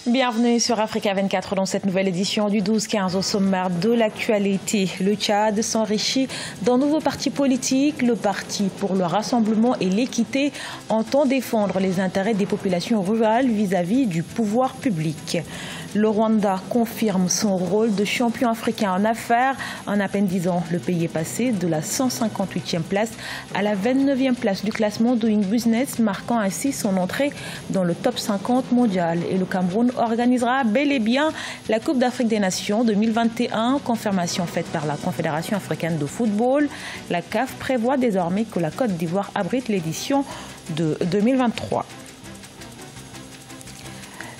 Bienvenue sur Africa 24 dans cette nouvelle édition du 12-15 au sommaire de l'actualité. Le Tchad s'enrichit d'un nouveau parti politique. Le Parti pour le Rassemblement et l'Équité entend défendre les intérêts des populations rurales vis-à-vis du pouvoir public. Le Rwanda confirme son rôle de champion africain en affaires. En à peine 10 ans, le pays est passé de la 158e place à la 29e place du classement Doing Business, marquant ainsi son entrée dans le top 50 mondial. Et le Cameroun organisera bel et bien la Coupe d'Afrique des Nations 2021, confirmation faite par la Confédération africaine de football. La CAF prévoit désormais que la Côte d'Ivoire abrite l'édition de 2023.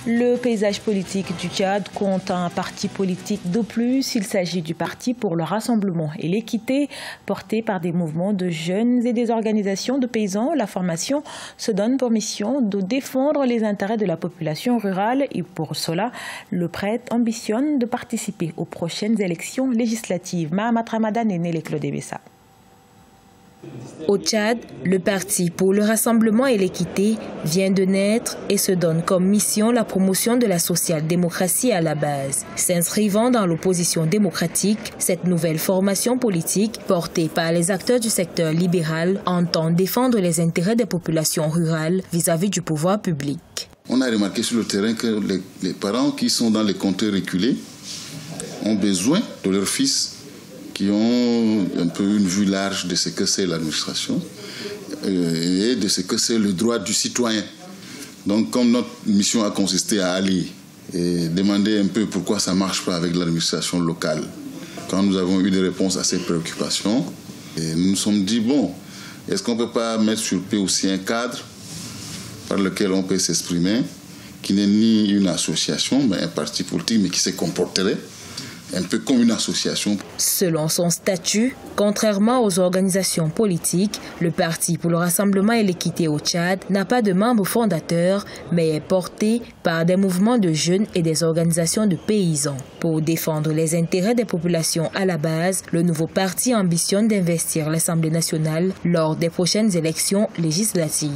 Le paysage politique du Tchad compte un parti politique de plus. Il s'agit du Parti pour le Rassemblement et l'Équité, porté par des mouvements de jeunes et des organisations de paysans. La formation se donne pour mission de défendre les intérêts de la population rurale et pour cela, le prêtre ambitionne de participer aux prochaines élections législatives. Mahamat Ramadan est né les Claude Bessa. Au Tchad, le Parti pour le Rassemblement et l'Équité vient de naître et se donne comme mission la promotion de la social-démocratie à la base. S'inscrivant dans l'opposition démocratique, cette nouvelle formation politique, portée par les acteurs du secteur libéral, entend défendre les intérêts des populations rurales vis-à-vis du pouvoir public. On a remarqué sur le terrain que les parents qui sont dans les comtés reculés ont besoin de leurs fils qui ont un peu une vue large de ce que c'est l'administration et de ce que c'est le droit du citoyen. Donc, comme notre mission a consisté à aller et demander un peu pourquoi ça ne marche pas avec l'administration locale, quand nous avons eu des réponses à ces préoccupations, et nous nous sommes dit, bon, est-ce qu'on ne peut pas mettre sur pied aussi un cadre par lequel on peut s'exprimer, qui n'est ni une association, mais un parti politique, mais qui se comporterait un peu comme une association. Selon son statut, contrairement aux organisations politiques, le Parti pour le Rassemblement et l'Équité au Tchad n'a pas de membres fondateurs, mais est porté par des mouvements de jeunes et des organisations de paysans. Pour défendre les intérêts des populations à la base, le nouveau parti ambitionne d'investir l'Assemblée nationale lors des prochaines élections législatives.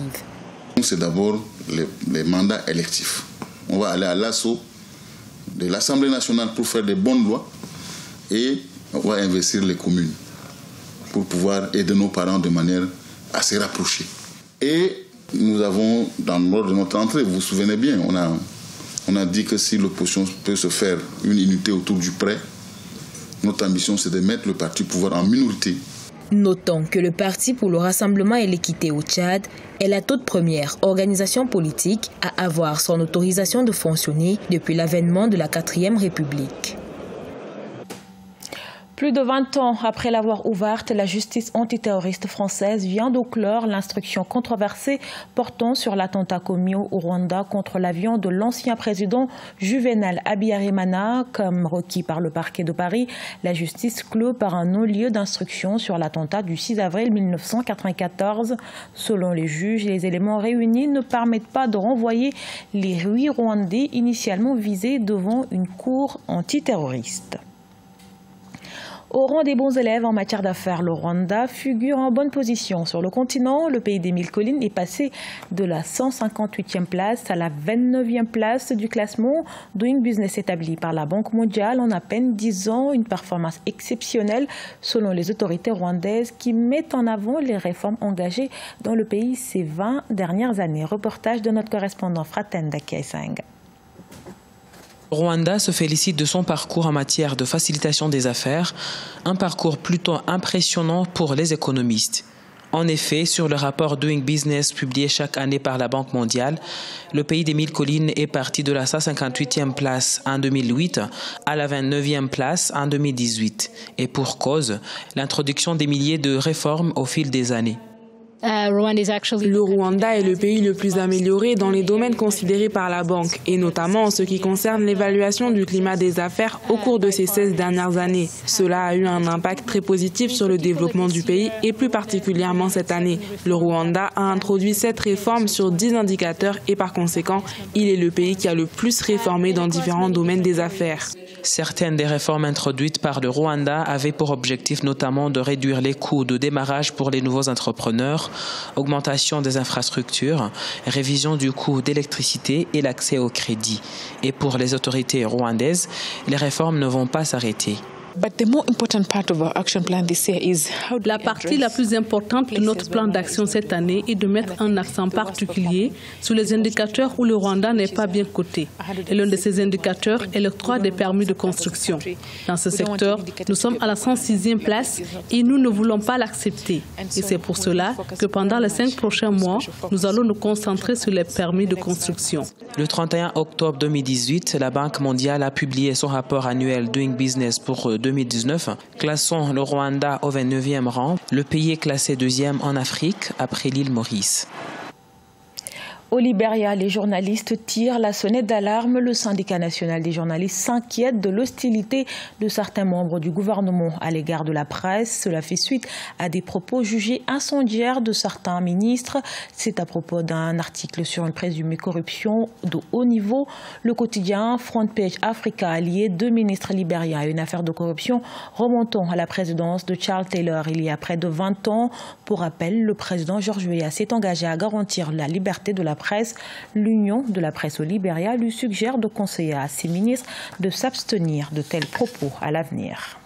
C'est d'abord les mandats électifs. On va aller à l'assaut de l'Assemblée nationale pour faire des bonnes lois et on va investir les communes pour pouvoir aider nos parents de manière assez rapprochée. Et nous avons, dans l'ordre de notre entrée, vous vous souvenez bien, on a dit que si l'opposition peut se faire une unité autour du prêt, notre ambition c'est de mettre le parti au pouvoir en minorité. Notons que le Parti pour le Rassemblement et l'Équité au Tchad est la toute première organisation politique à avoir son autorisation de fonctionner depuis l'avènement de la 4e République. Plus de 20 ans après l'avoir ouverte, la justice antiterroriste française vient de clore l'instruction controversée portant sur l'attentat commis au Rwanda contre l'avion de l'ancien président Juvenal Habyarimana. Comme requis par le parquet de Paris, la justice clôt par un non-lieu d'instruction sur l'attentat du 6 avril 1994. Selon les juges, les éléments réunis ne permettent pas de renvoyer les 8 Rwandais initialement visés devant une cour antiterroriste. Au rang des bons élèves en matière d'affaires, le Rwanda figure en bonne position. Sur le continent, le pays des 1000 collines est passé de la 158e place à la 29e place du classement Doing Business établi par la Banque mondiale en à peine 10 ans. Une performance exceptionnelle selon les autorités rwandaises qui mettent en avant les réformes engagées dans le pays ces 20 dernières années. Reportage de notre correspondant Fratenda Kiesang. Rwanda se félicite de son parcours en matière de facilitation des affaires, un parcours plutôt impressionnant pour les économistes. En effet, sur le rapport Doing Business publié chaque année par la Banque mondiale, le pays des 1000 collines est parti de la 158e place en 2008 à la 29e place en 2018. Et pour cause, l'introduction des milliers de réformes au fil des années. Le Rwanda est le pays le plus amélioré dans les domaines considérés par la Banque, et notamment en ce qui concerne l'évaluation du climat des affaires au cours de ces 16 dernières années. Cela a eu un impact très positif sur le développement du pays, et plus particulièrement cette année. Le Rwanda a introduit 7 réformes sur 10 indicateurs, et par conséquent, il est le pays qui a le plus réformé dans différents domaines des affaires. Certaines des réformes introduites par le Rwanda avaient pour objectif notamment de réduire les coûts de démarrage pour les nouveaux entrepreneurs, augmentation des infrastructures, révision du coût d'électricité et l'accès au crédit. Et pour les autorités rwandaises, les réformes ne vont pas s'arrêter. La partie la plus importante de notre plan d'action cette année est de mettre un accent particulier sur les indicateurs où le Rwanda n'est pas bien coté. Et l'un de ces indicateurs est l'octroi des permis de construction. Dans ce secteur, nous sommes à la 106e place et nous ne voulons pas l'accepter. Et c'est pour cela que pendant les 5 prochains mois, nous allons nous concentrer sur les permis de construction. Le 31 octobre 2018, la Banque mondiale a publié son rapport annuel Doing Business pour 2019, classant le Rwanda au 29e rang. Le pays est classé 2e en Afrique après l'île Maurice. Au Libéria, les journalistes tirent la sonnette d'alarme. Le syndicat national des journalistes s'inquiète de l'hostilité de certains membres du gouvernement à l'égard de la presse. Cela fait suite à des propos jugés incendiaires de certains ministres. C'est à propos d'un article sur une présumée corruption de haut niveau. Le quotidien Front Page Africa a lié 2 ministres libériens à une affaire de corruption remontant à la présidence de Charles Taylor il y a près de 20 ans. Pour rappel, le président George Weah s'est engagé à garantir la liberté de la presse. L'Union de la presse au Libéria lui suggère de conseiller à ses ministres de s'abstenir de tels propos à l'avenir.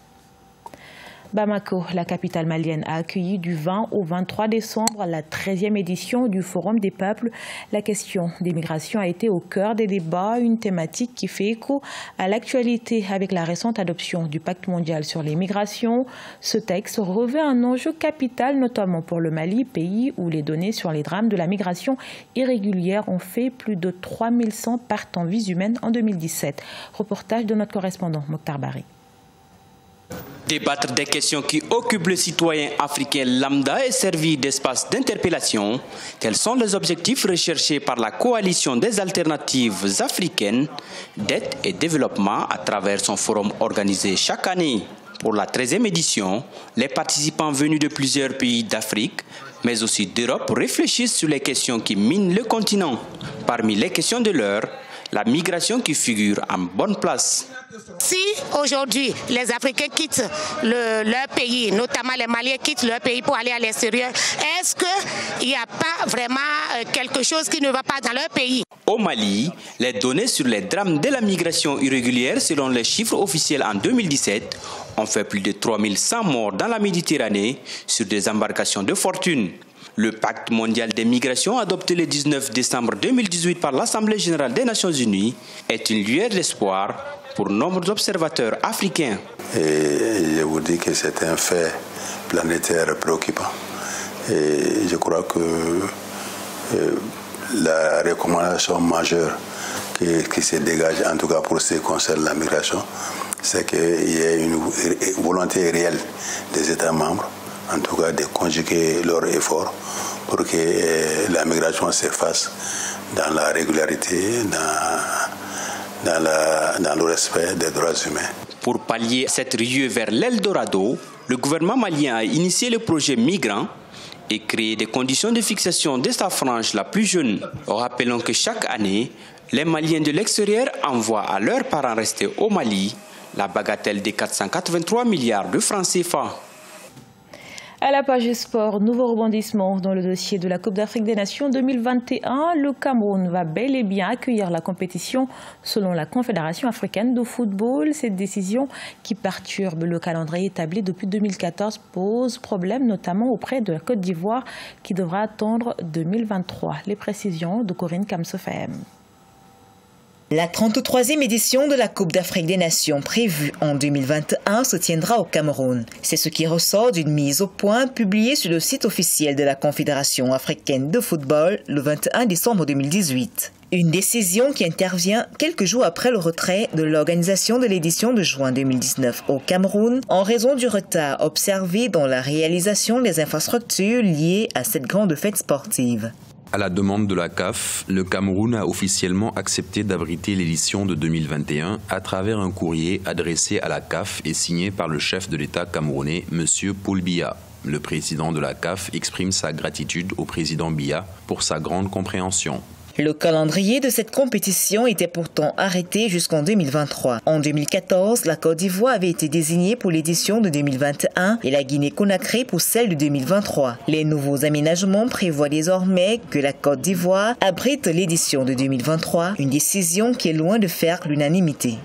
Bamako, la capitale malienne, a accueilli du 20 au 23 décembre la 13e édition du Forum des peuples. La question des migrations a été au cœur des débats, une thématique qui fait écho à l'actualité avec la récente adoption du Pacte mondial sur les migrations. Ce texte revêt un enjeu capital, notamment pour le Mali, pays où les données sur les drames de la migration irrégulière ont fait plus de 3100 pertes en vies humaines en 2017. Reportage de notre correspondant Mokhtar Bari. Débattre des questions qui occupent le citoyen africain lambda est servi d'espace d'interpellation. Tels sont les objectifs recherchés par la coalition des alternatives africaines d'aide et développement à travers son forum organisé chaque année. Pour la 13e édition, les participants venus de plusieurs pays d'Afrique, mais aussi d'Europe, réfléchissent sur les questions qui minent le continent. Parmi les questions de l'heure, la migration qui figure en bonne place. Si aujourd'hui les Africains quittent leur pays, notamment les Maliens quittent leur pays pour aller à l'extérieur, est-ce qu'il n'y a pas vraiment quelque chose qui ne va pas dans leur pays? Au Mali, les données sur les drames de la migration irrégulière, selon les chiffres officiels en 2017, ont fait plus de 3100 morts dans la Méditerranée sur des embarcations de fortune. Le Pacte mondial des migrations, adopté le 19 décembre 2018 par l'Assemblée générale des Nations unies, est une lueur d'espoir pour nombre d'observateurs africains. Et je vous dis que c'est un fait planétaire préoccupant. Et je crois que la recommandation majeure qui se dégage, en tout cas pour ce qui concerne la migration, c'est qu'il y ait une volonté réelle des États membres, en tout cas de conjuguer leurs efforts pour que la migration se fasse dans la régularité, dans le respect des droits humains. Pour pallier cette ruée vers l'Eldorado, le gouvernement malien a initié le projet Migrants et créé des conditions de fixation de sa frange la plus jeune. Rappelons que chaque année, les Maliens de l'extérieur envoient à leurs parents restés au Mali la bagatelle des 483 milliards de francs CFA. À la page sport, nouveau rebondissement dans le dossier de la Coupe d'Afrique des Nations 2021. Le Cameroun va bel et bien accueillir la compétition selon la Confédération africaine de football. Cette décision qui perturbe le calendrier établi depuis 2014 pose problème notamment auprès de la Côte d'Ivoire qui devra attendre 2023. Les précisions de Corinne Kamsofem. La 33e édition de la Coupe d'Afrique des Nations prévue en 2021 se tiendra au Cameroun. C'est ce qui ressort d'une mise au point publiée sur le site officiel de la Confédération africaine de football le 21 décembre 2018. Une décision qui intervient quelques jours après le retrait de l'organisation de l'édition de juin 2019 au Cameroun en raison du retard observé dans la réalisation des infrastructures liées à cette grande fête sportive. À la demande de la CAF, le Cameroun a officiellement accepté d'abriter l'édition de 2021 à travers un courrier adressé à la CAF et signé par le chef de l'État camerounais, M. Paul Biya. Le président de la CAF exprime sa gratitude au président Biya pour sa grande compréhension. Le calendrier de cette compétition était pourtant arrêté jusqu'en 2023. En 2014, la Côte d'Ivoire avait été désignée pour l'édition de 2021 et la Guinée-Conakry pour celle de 2023. Les nouveaux aménagements prévoient désormais que la Côte d'Ivoire abrite l'édition de 2023, une décision qui est loin de faire l'unanimité.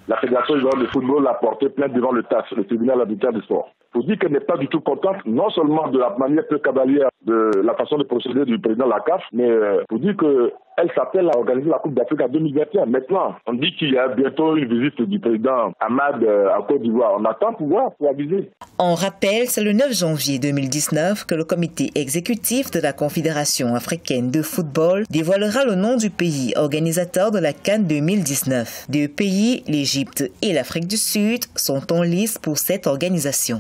La Fédération ivoirienne de football a porté plainte devant le TAS, le tribunal arbitral du sport, pour dire qu'elle n'est pas du tout contente, non seulement de la manière peu cavalière de la façon de procéder du président de la CAF, mais pour dire qu'elle s'appelle à organiser la Coupe d'Afrique en 2021. Maintenant, on dit qu'il y a bientôt une visite du président Ahmad en Côte d'Ivoire. On attend pour aviser. On rappelle, c'est le 9 janvier 2019 que le comité exécutif de la Confédération africaine de football dévoilera le nom du pays organisateur de la CAN 2019. Deux pays, l'Égypte et l'Afrique du Sud, sont en lice pour cette organisation.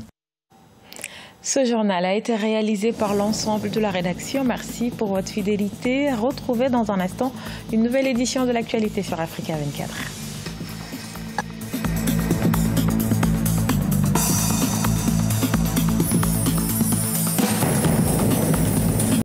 Ce journal a été réalisé par l'ensemble de la rédaction. Merci pour votre fidélité. Retrouvez dans un instant une nouvelle édition de l'actualité sur Africa 24.